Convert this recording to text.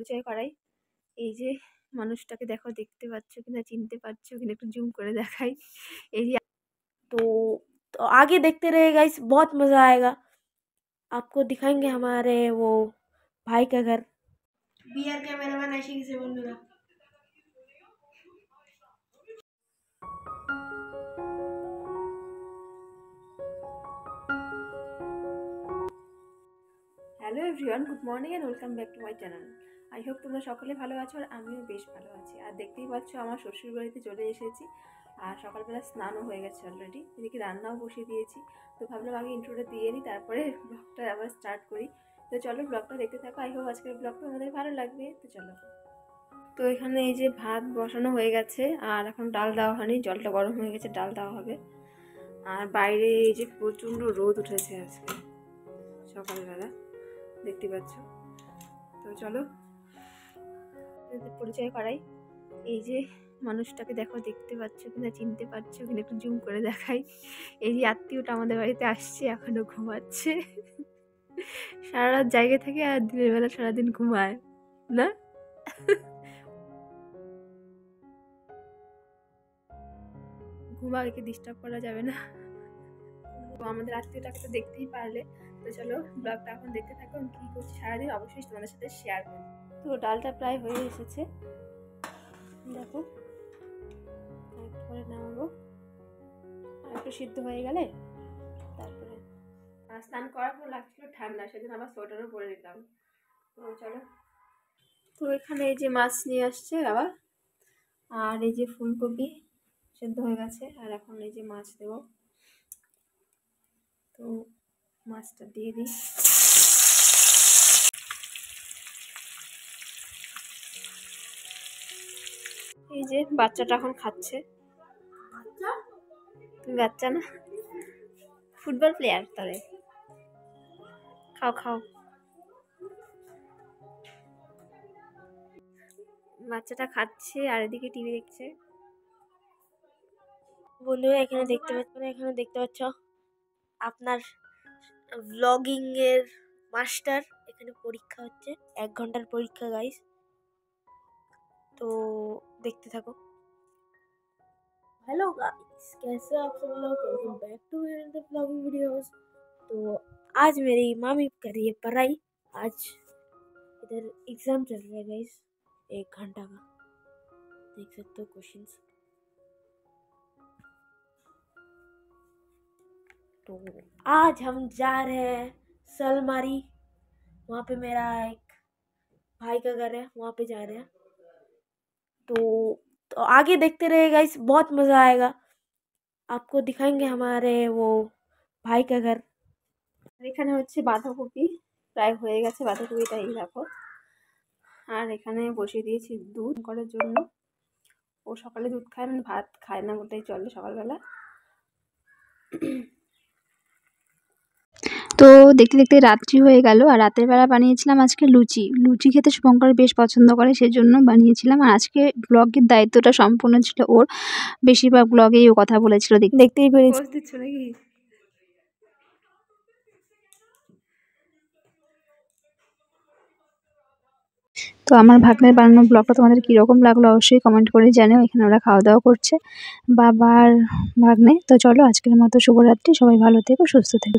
পরিচয় করাই। এই যে মানুষটাকে দেখো, দেখতে পাচ্ছ কিনা, চিনতে পারছো কিনা, একটু জুম করে দেখাই। এই যে तो तो आगे देखते रहिए गाइस, बहुत मज़ा आएगा। आपको दिखाएंगे हमारे वो भाई का घर। बियर कैमरामैन ऐसे किसे बोलूँगा। Hello everyone, good morning and welcome back to my channel. I hope তোমরা সকলে ভালো আছো আর আমিও বেশ ভালো আছি। আর দেখতেই পাচ্ছ আমার শ্বশুর বাড়িতে চলে এসেছি আর সকালবেলা স্নানও হয়ে গেছে অলরেডি, এদিকে রান্নাও বসিয়ে দিয়েছি। তো ভাবলাম আগে ইন্ট্রোটা দিয়ে নিই, তারপরে ব্লগটা আবার স্টার্ট করি। তো চলো ব্লগটা দেখতে থাকো, আই হোপ আজকের ব্লগটা আমাদের ভালো লাগবে। তো চলো। তো এখানে এই যে ভাত বসানো হয়ে গেছে আর এখন ডাল দেওয়া হয়নি, জলটা গরম হয়ে গেছে, ডাল দেওয়া হবে। আর বাইরে এই যে প্রচণ্ড রোদ উঠেছে আজকে সকালবেলা, দেখতে পাচ্ছ। তো চলো পরিচয় করাই। এই যে মানুষটাকে দেখো, দেখতে পাচ্ছ কিনা, চিনতে পারছো কিনা, একটু জুম করে দেখাই। এই যে আত্মীয়টা আমাদের বাড়িতে আসছে, এখনো ঘুমাচ্ছে। সারা রাত জায়গা থেকে আর দিনের বেলা সারাদিন ঘুমায় না। ঘুমাকে ডিস্টার্ব করা যাবে না। তো আমাদের আত্মীয়টাকে তো দেখতেই পারলে। তো চলো ব্লগটা এখন দেখতে থাকো, কী করছি সারাদিন অবশ্যই তোমাদের সাথে শেয়ার করবো। তো ডালটা প্রায় হয়ে এসেছে, দেখো একটু করে নামাবো। আর একটু সিদ্ধ হয়ে গেলে তারপরে স্নান করার পর লাগছিল ঠান্ডা, সেদিন আবার সোয়েটারও পরে নিতাম। তো চলো। তো এখানে এই যে মাছ নিয়ে আসছে আবার, আর এই যে ফুলকপি সেদ্ধ হয়ে গেছে, আর এখন এই যে মাছ দেব। তো মাছটা দিয়ে দিই। এই যে বাচ্চাটা এখন খাচ্ছে। তুমি বাচ্চা না, ফুটবল প্লেয়ার, তাহলে খাও খাও। বাচ্চাটা খাচ্ছে আর এদিকে টিভি দেখছে। বন্ধুরা এখানে দেখতে পাচ্ছ আপনার ব্লগিং এর মাস্টার, এখানে পরীক্ষা হচ্ছে, 1 ঘন্টার পরীক্ষা গাইস। तो देखते থাকো। हेलो गाइस, कैसे आप सब लोग, वेलकम बैक टू मेरे ब्लॉगिंग वीडियोस। तो आज मेरी मामी कर रही है पढ़ाई। आज इधर एग्जाम चल रहा है गाइस, 1 घंटा का, देख सकते हो क्वेश्चंस। तो आज हम जा रहे हैं सलमारी, वहाँ पे मेरा एक भाई का घर है, वहाँ पे जा रहे हैं। तो आगे देखते रहिए गाइस, बहुत मज़ा आएगा। आपको दिखाएंगे हमारे वो भाई का घर। এখানে হচ্ছে বাঁধাকপি প্রায় হয়ে গেছে, বাঁধাকপিটা এই দেখো। আর এখানে বসিয়ে দিয়েছি দুধ করার জন্য। ও সকালে দুধ খায়, মানে ভাত খায় না বলতেই চলে সকালবেলা। তো দেখতে দেখতে রাত্রি হয়ে গেল, আর রাতের বেলা বানিয়েছিলাম আজকে লুচি। লুচি খেতে শুভঙ্কর বেশ পছন্দ করে, সেজন্য বানিয়েছিলাম। আর আজকে ব্লগের দায়িত্বটা সম্পূর্ণ ছিল ওর, বেশিরভাগ ব্লগেই ও কথা বলেছিল, দেখতেই পেরেছি। তো আমার ভাগ্নের বানানো ব্লগটা তোমাদের কীরকম লাগলো অবশ্যই কমেন্ট করে জানিও। এখানে ওরা খাওয়া দাওয়া করছে, বাবার ভাগ্নে। তো চলো আজকের মতো শুভরাত্রি, সবাই ভালো থেকো, সুস্থ থেকো।